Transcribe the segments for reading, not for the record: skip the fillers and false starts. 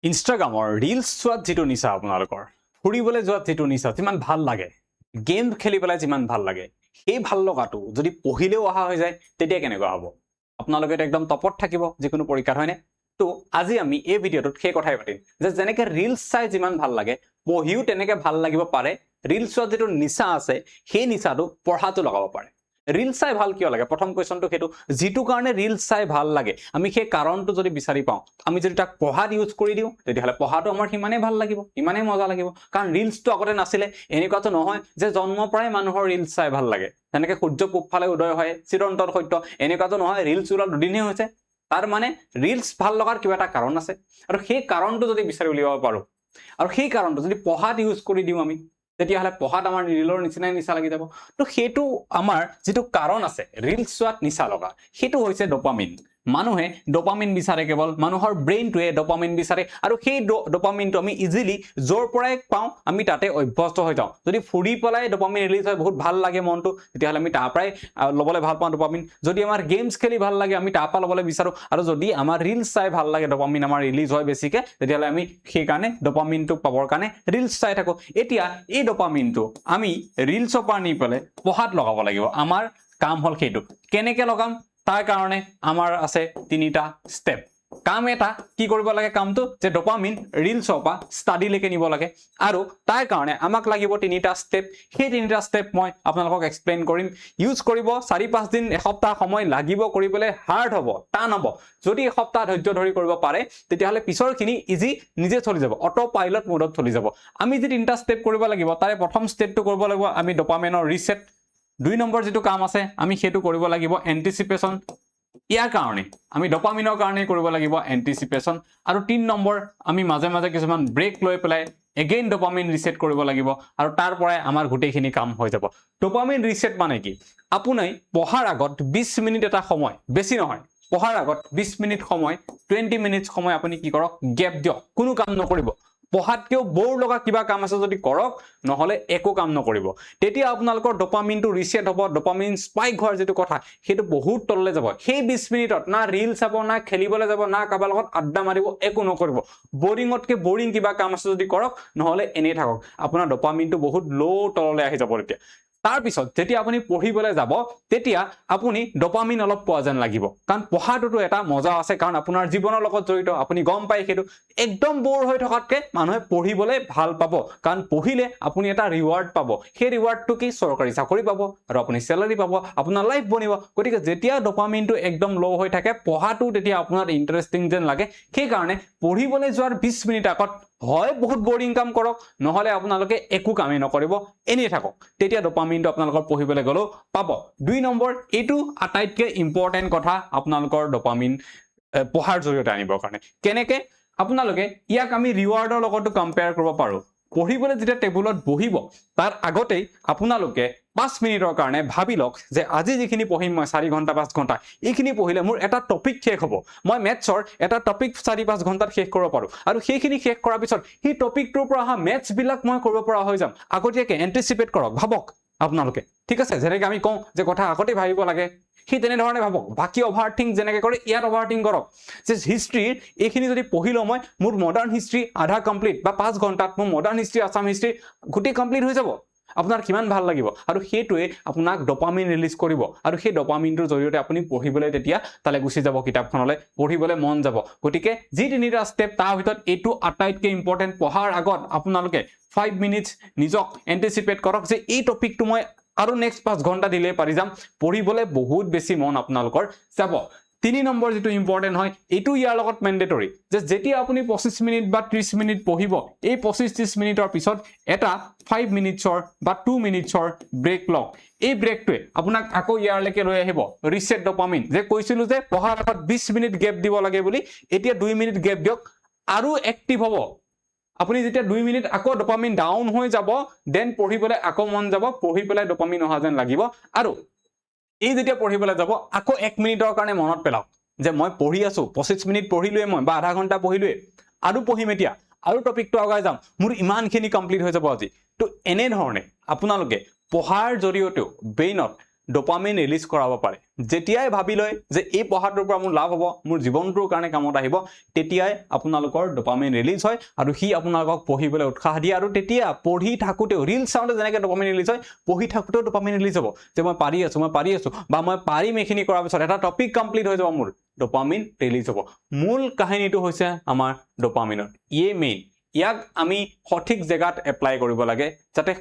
ইনষ্টাগ্ৰামৰ ৰিলছ চোৱাত যিটো নিচা আপোনালোকৰ ফুৰিবলৈ যোৱাত যিটো নিচা যিমান ভাল লাগে গেম খেলি পেলাই যিমান ভাল লাগে সেই ভাল লগাটো যদি পঢ়িলেও অহা হৈ যায় তেতিয়া কেনেকুৱা হ'ব আপোনালোকে একদম টপত থাকিব যিকোনো পৰীক্ষাত হয়নে তো আজি আমি এই ভিডিঅ'টোত সেই কথাই পাতিম যে যেনেকৈ ৰিলছ চাই যিমান ভাল লাগে পঢ়িও তেনেকৈ ভাল লাগিব পাৰে ৰিলছ চোৱাত যিটো নিচা আছে সেই নিচাটো পঢ়াটো লগাব পাৰে ৰিলছ চাই ভাল কিয় লাগে প্ৰথম কোৱেশ্চনটো সেইটো যিটো কাৰণে ৰিলছ চাই ভাল লাগে আমি সেই কাৰণটো যদি বিচাৰি পাওঁ আমি যদি তাক পঢ়াত ইউজ কৰি দিওঁ তেতিয়াহ'লে পঢ়াটো আমাৰ সিমানেই ভাল লাগিব ইমানেই মজা লাগিব কাৰণ ৰিলছটো আগতে নাছিলে এনেকুৱাটো নহয় যে জন্মৰ পৰাই মানুহৰ ৰিলছ চাই ভাল লাগে যেনেকৈ সূৰ্য পূবফালে উদয় হয় চিৰন্তন সত্য এনেকুৱাটো নহয় ৰিলছ ওলোৱা দুদিনহে হৈছে তাৰ মানে ৰিলছ ভাল লগাৰ কিবা এটা কাৰণ আছে আৰু সেই কাৰণটো যদি বিচাৰি উলিয়াব পাৰোঁ আৰু সেই কাৰণটো যদি পঢ়াত ইউজ কৰি দিওঁ আমি তেতিয়াহ'লে পঢ়াত আমাৰ ৰিলৰ নিচিনাই নিচা লাগি যাব তো সেইটো আমাৰ যিটো কাৰণ আছে ৰিলছ চোৱাত নিচা লগা সেইটো হৈছে ডপামিন মানুহে ডপামিন বিচাৰে কেৱল মানুহৰ ব্ৰেইনটোৱে ডপামিন বিচাৰে আৰু সেই ডপামিনটো আমি ইজিলি য'ৰ পৰাই পাওঁ আমি তাতে অভ্যস্ত হৈ যাওঁ যদি ফুৰি পেলাই ডপামিন ৰিলিজ হয় বহুত ভাল লাগে মনটো তেতিয়াহ'লে আমি তাৰ পৰাই ল'বলৈ ভাল পাওঁ ডপামিন যদি আমাৰ গেমছ খেলি ভাল লাগে আমি তাৰ পৰা ল'বলৈ বিচাৰোঁ আৰু যদি আমাৰ ৰিলছ চাই ভাল লাগে ডপামিন আমাৰ ৰিলিজ হয় বেছিকৈ তেতিয়াহ'লে আমি সেইকাৰণে ডপামিনটো পাবৰ কাৰণে ৰিলছ চাই থাকোঁ এতিয়া এই ডপামিনটো আমি ৰিলছৰ পৰা নি পেলাই পঢ়াত লগাব লাগিব আমাৰ কাম হ'ল সেইটো কেনেকৈ লগাম তাৰ কাৰণে আমাৰ আছে তিনিটা ষ্টেপ কাম এটা কি কৰিব লাগে কামটো যে ডপামিন ৰিলছৰ পৰা ষ্টাডিলৈকে নিব লাগে আৰু তাৰ কাৰণে আমাক লাগিব তিনিটা ষ্টেপ সেই তিনিটা ষ্টেপ মই আপোনালোকক এক্সপ্লেইন কৰিম ইউজ কৰিব 4-5 দিন এসপ্তাহ সময় লাগিব কৰিবলৈ হাৰ্ড হ'ব টান হ'ব যদি এসপ্তাহ ধৈৰ্য ধৰি কৰিব পাৰে তেতিয়াহ'লে পিছৰখিনি ইজি নিজে চলি যাব অটো পাইলট মোডত চলি যাব আমি যি তিনিটা ষ্টেপ কৰিব লাগিব তাৰে প্ৰথম ষ্টেপটো কৰিব লাগিব আমি ডপামিনৰ ৰিছেট 2 নম্বৰ যেটো কাম আছে আমি হেতু কৰিব লাগিব এন্টিসিপেশন ইয়াৰ কাৰণে আমি ডপামিনৰ কাৰণে কৰিব লাগিব এন্টিসিপেশন আৰু 3 নম্বৰ আমি মাজে মাজে কিছুমান ব্ৰেক লৈ পেলাই এগেইন ডপামিন ৰিছেট কৰিব লাগিব আৰু তাৰ পৰাই আমাৰ গুটেইখিনি কাম হৈ যাব ডপামিন ৰিছেট মানে কি আপুনি পঢ়াৰ আগত 20 মিনিট এটা সময় বেছি নহয় পঢ়াৰ আগত 20 মিনিট সময় 20 মিনিট সময় আপুনি কি কৰক গ্যাপ দিয়ক কোনো কাম নকৰিব পঢ়াতকেও বৰ লগা কিবা কাম আছে যদি কৰক নহলে একো কাম নকৰিব তেতিয়া আপোনালোকৰ ডপামিনটো ৰিছেট হ'ব ডপামিন স্পাইক হোৱাৰ যেটো কথা হেতু বহুত তললে যাব সেই 20 মিনিটত না ৰিল চাব না খেলিবলৈ যাব না কাবাৰ লগত আড্ডা মাৰিব একো নকৰিব বোৰিংতকে বোৰিং কিবা কাম আছে যদি কৰক নহলে এনে থাকক আপোনাৰ ডপামিনটো বহুত লো তললে আহি যাব তেতিয়া তাৰ পিছত যেতিয়া আপুনি পঢ়িবলৈ যাব তেতিয়া আপুনি ডপামিন অলপ পোৱা যেন লাগিব কাৰণ পঢ়াটোটো এটা মজা আছে কাৰণ আপোনাৰ জীৱনৰ লগত জড়িত আপুনি গম পায় হেতু একদম বৰ হৈ থকাতকে মানুহে পঢ়িবলৈ ভাল পাব কাৰণ পঢ়িলে আপুনি এটা ৰিৱাৰ্ড পাব সেই ৰিৱাৰ্ডটো কি চৰকাৰী চাকৰি পাব আৰু আপুনি স্যালাৰি পাব আপোনাৰ লাইফ বনিব গতিকে যেতিয়া ডপামিনটো একদম লো হৈ থাকে পঢ়াটো তেতিয়া আপোনাৰ ইন্টাৰেষ্টিং যেন লাগে সেই কাৰণে পঢ়িবলৈ যোৱাৰ 20 মিনিট আগত হয় বহুত বোৰিং কাম কৰক নহলে আপোনালোকে একো কামই নকৰিব এনে থাকক তেতিয়া ডপামিনটো আপোনালোকৰ পঢ়িবলৈ গলো পাব 2 নম্বৰ এটো আটাইতকৈ ইম্পৰ্টেন্ট কথা আপোনালোকৰ ডপামিন পঢ়াৰ জৰিয়তে আনিবৰ কাৰণে কেনেকে আপোনালোকে ইয়াক আমি ৰিৱাৰ্ডৰ লগতো কম্পেয়াৰ কৰিব পাৰো পঢ়িবলৈ যেতিয়া টেবুলত বহিব তাৰ আগতেই আপোনালোকে 5 মিনিটৰ কাৰণে ভাবি লওক যে আজি যিখিনি পঢ়িম মই 4 ঘণ্টা 5 ঘণ্টা এইখিনি পঢ়িলে মোৰ এটা টপিক শেষ হ'ব মই ম্যাথছৰ এটা টপিক 4-5 ঘণ্টাত শেষ কৰিব পাৰো আৰু সেইখিনি শেষ কৰাৰ পিছত সেই টপিকটোৰ পৰা অহা ম্যাথছ বিলাক মই কৰিব পৰা হৈ যাম আগতীয়াকৈ এন্টিসিপেট কৰক ভাবক আপোনালোকে ঠিক আছে যেনেকৈ আমি কওঁ যে কথা আগতে ভাবিব লাগে সেই তেনে ধৰণে ভাবক বাকি ওভাৰথিং যেনেকৈ কৰে ইয়াত ওভাৰথিং কৰক যে হিষ্ট্ৰীৰ এইখিনি যদি পঢ়িলো মই মোৰ মডাৰ্ণ হিষ্ট্ৰী আধা কমপ্লিট বা 5 ঘণ্টাত মোৰ মডাৰ্ণ হিষ্ট্ৰী আসাম হিষ্ট্ৰী গুটি কমপ্লিট হৈ যাব আপোনাৰ কিমান ভাল লাগিব আৰু হেতুৱে আপোনাক ডপামিন ৰিলিজ কৰিব আৰু সেই ডপামিনটোৰ জৰিয়তে আপুনি পঢ়িবলৈ তেতিয়া তালে গুছি যাব কিতাপখনলৈ পঢ়িবলৈ মন যাব গতিকে যি তিনিটা ষ্টেপ তাৰ ভিতৰত এটো আটাইতকৈ ইম্পৰ্টেন্ট পঢ়াৰ আগত আপোনালোকে 5 মিনিটস নিজক এন্টিসিপেট কৰক যে এই টপিকটো মই আৰু নেক্সট 5 ঘণ্টা দিলে পাৰি যাম পঢ়িবলৈ বহুত বেছি মন আপোনালোকৰ যাব 3 নম্বৰ যেটো ইম্পৰ্টেন্ট হয় এটো ইয়াৰ লগত ম্যান্ডেটৰি যে যেতিয়া আপুনি 25 মিনিট বা 30 মিনিট পঢ়িব এই 25-30 মিনিটৰ পিছত এটা 5 মিনিটছৰ বা 2 মিনিটছৰ ব্ৰেক লওক এই ব্ৰেকটোৱে আপোনাক আকৌ ইয়াৰলৈকে লৈ আহিব ৰিছেট ডপামিন যে কৈছিলো যে পঢ়াৰ আগত 20 মিনিট গ্যাপ দিব লাগে বুলি এতিয়া 2 মিনিট গ্যাপ দিয়ক আৰু এক্টিভ হ'ব আপুনি যেতিয়া 2 মিনিট আকৌ ডপামিন ডাউন হৈ যাব দেন পঢ়িবলৈ আকৌ মন যাব পঢ়ি পেলাই ডপামিন অহা যেন লাগিব আৰু এই যেতিয়া পঢ়িবলৈ যাব আকৌ 1 মিনিটৰ কাৰণে মনত পেলাওক যে মই পঢ়ি আছো 25 মিনিট পঢ়িলোৱে মই বা আধা ঘণ্টা পঢ়িলোৱে আৰু পঢ়িম এতিয়া আৰু টপিকটো আগুৱাই যাম মোৰ ইমানখিনি কমপ্লিট হৈ যাব আজি তো এনে ধৰণে আপোনালোকে পঢ়াৰ জৰিয়তেও ব্ৰেইনত ডোপামিন ৰিলিজ কৰাব পাৰে যেতিয়াই ভাবি লয় যে এই পঢ়াটোৰ পৰা মোৰ লাভ হ'ব মোৰ জীৱনটোৰ কাৰণে কামত আহিব তেতিয়াই আপোনালোকৰ ডোপামিন ৰিলিজ হয় আৰু সি আপোনালোকক পঢ়িবলৈ উৎসাহ দিয়ে আৰু তেতিয়া পঢ়ি থাকোতেও ৰিল চাওঁতে যেনেকৈ ডোপামিন ৰিলিজ হয় পঢ়ি থাকোতেও ডোপামিন ৰিলিজ হ'ব যে মই পাৰি আছো বা মই পাৰিম এইখিনি কৰাৰ পিছত এটা টপিক কমপ্লিট হৈ যাব মোৰ ডোপামিন ৰিলিজ হ'ব মূল কাহিনীটো হৈছে আমাৰ ডোপামিনৰ ইয়ে মেইন ইয়াক আমি সঠিক জেগাত এপ্লাই কৰিব লাগে যাতে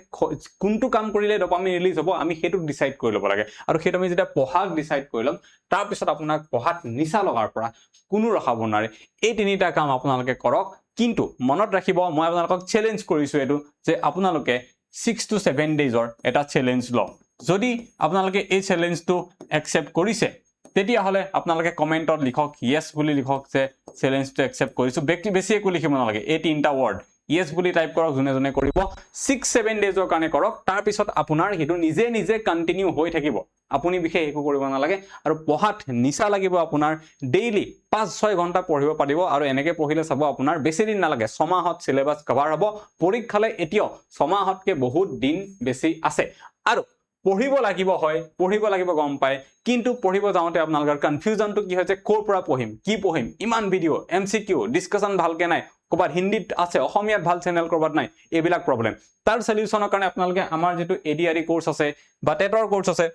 কোনটো কাম কৰিলে ডোপামিন ৰিলিজ হ'ব আমি সেইটো ডিসাইড কৰি ল'ব লাগে আৰু সেইটো আমি যেতিয়া পঢ়াক ডিসাইড কৰি ল'ম তাৰ পিছত আপোনাক পঢ়াত নিচা লগাৰ পৰা কোনো ৰখাব নোৱাৰে এই তিনিটা কাম আপোনালোকে কৰক কিন্তু মনত ৰাখিব মই আপোনালোকক চ্যালেঞ্জ কৰিছো এটো যে আপোনালোকে 6 to 7 ডেজৰ এটা চ্যালেঞ্জ লওক যদি আপোনালোকে এই চ্যালেঞ্জটো একচেপ্ট কৰিছে তেতিয়া হলে আপোনালোকে কমেন্টত লিখক yes বুলি লিখক যে চ্যালেঞ্জটো একচেপ্ট কৰিছো বেছি একো লিখিব নালাগে এই তিনটা ওয়াৰ্ড yes বুলি টাইপ কৰক জনে কৰিব 6-7 ডেজৰ কাৰণে কৰক তাৰ পিছত আপোনাৰ হেতু নিজে কন্টিনিউ হৈ থাকিব আপুনি বিশেষ একো কৰিব নালাগে আৰু পঢ়াত নিচা লাগিব আপোনাৰ ডেইলি 5-6 ঘন্টা পঢ়িব পাৰিব আৰু এনেকৈ পঢ়িলে চাব আপোনাৰ বেছি দিন নালাগে 6 মাহত সিলেবাস কভাৰ হ'ব পৰীক্ষালে এতিয়াও 6 মাহতকে বহুত দিন বেছি আছে আৰু পঢ়িব লাগিব গম পায় কিন্তু পঢ়িব যাওঁতে আপোনালোকৰ কনফিউজনটো কি হৈছে কোৰ পৰা পঢ়িম কি পঢ়িম ইমান ভিডিও এমসিকিউ ডিসকাশন ভালকে নাই কবাত হিন্দীত আছে অসমীয়াত ভাল চেনেল কৰবাত নাই এইবিলাক প্ৰবলেম তাৰ সলিউশনৰ কাৰণে আপোনালোকে আমাৰ যেটো এডিআৰই কোৰ্স আছে বা টেটৰ কোৰ্স আছে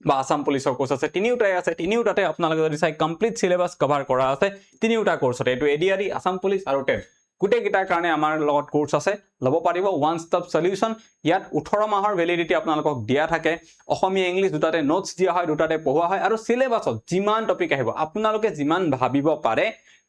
বা আসাম পুলিচৰ কোৰ্স আছে তিনিওটাই আছে তিনিওটাতে আপোনালোকে যদি চাই কমপ্লিট সিলেবাস কভাৰ কৰা আছে তিনিওটা কোৰ্সতে এটো এডিআৰই আসাম পুলিচ আৰু টেট গুটে গিটাৰ কাৰণে আমাৰ লগত কোৰ্স আছে লব পাৰিব ওয়ান স্টপ সলিউশন ইয়াত 18 মাহৰ ভ্যালিডিটি আপোনালোকক দিয়া থাকে অসমীয়া ইংলিশ দুটাতে নোটস দিয়া হয় দুটাতে পঢ়োৱা হয় আৰু সিলেবাসত যিমান টপিক আহিব আপোনালোকে যিমান ভাবিব পাৰে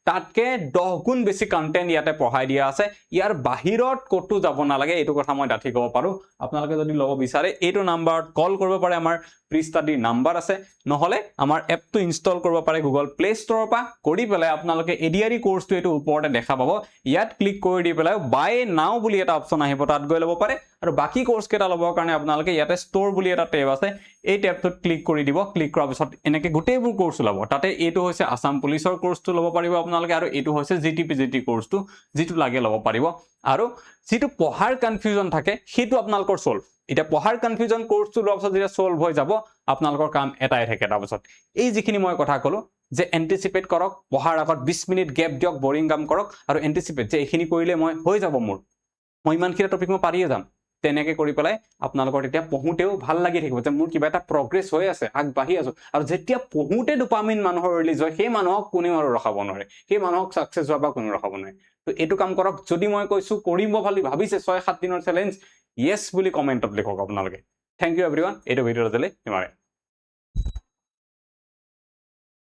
তাতকে 10 গুণ বেছি কন্টেন্ট ইয়াতে পঢ়াই দিয়া আছে ইয়াৰ বাহিৰত কটো যাব নালাগে এটো কথা মই ডাঠি কব পাৰো আপোনালোকে যদি লব বিচাৰে এটো নাম্বাৰত কল কৰিব পাৰে আমাৰ প্ৰি ষ্টাডি নাম্বাৰ আছে নহলে আমাৰ এপটো ইনষ্টল কৰিব পাৰে গুগল প্লে ষ্টৰৰ পৰা কৰি পেলাই আপোনালোকে এডিআৰই কোৰ্সটো এটো ওপৰতে দেখা পাব ইয়াত ক্লিক কৰি দি পেলাই বাই নাও বুলি এটা অপচন আহিব তাত গৈ লব পাৰে আৰু বাকি কোৰ্স কেটা লবৰ কাৰণে আপোনালোকে ইয়াতে ষ্টৰ বুলি এটা টেব আছে এই টেবটোত ক্লিক কৰি দিব ক্লিক কৰাৰ পিছত এনেকে গুটেইবোৰ কোৰ্স লব তাতে এটো হৈছে আসাম পুলিচৰ কোৰ্সটো লব পাৰিব আপোনালোকে আৰু এটো হৈছে জিটিপিজিটি কোৰ্সটো যেটো লাগে লব পাৰিব আৰু যেটো পঢ়াৰ কনফিউজন থাকে হেতু আপোনালোকৰ সলভ এটা পঢ়াৰ কনফিউজন কোৰ্সটো লোৱাৰ পিছত যেতিয়া সলভ হৈ যাব আপোনালোকৰ কাম এটাই থাকে তাৰ পিছত এই যিখিনি মই কথা কলো যে এন্টিসিপেট কৰক পঢ়াৰ আগত 20 মিনিট গ্যাপ দিয়ক বোৰিং কাম কৰক আৰু এন্টিসিপেট যে এইখিনি কৰিলে মই হৈ যাব মোৰ মই ইমানখিনি টপিক মই পাৰিয়ে যাম তেনেকে কৰি পেলাই আপোনালোকৰ তেতিয়া পঢ়ুতেও ভাল লাগি থাকিব যে মোৰ কিবা এটা প্ৰগ্ৰেছ হৈ আছে আগবাঢ়ি আছো আৰু যেতিয়া পঢ়ুতে ডোপামিন মানুহৰ ৰিলিজ হয় সেই মানুহক কোনেও আৰু ৰখাব নোৱাৰে সেই মানুহক সাকসেস হোৱা বা কোনো ৰখাব নোৱাৰে তো এটো কাম কৰক যদি মই কৈছো কৰিম বুলি ভাবিছে 6-7 দিনৰ চ্যালেঞ্জ yes বুলি কমেন্টত লিখক আপোনালোকে থ্যাংক ইউ এভৰিওয়ান এটো ভিডিওৰ জলে ইমানে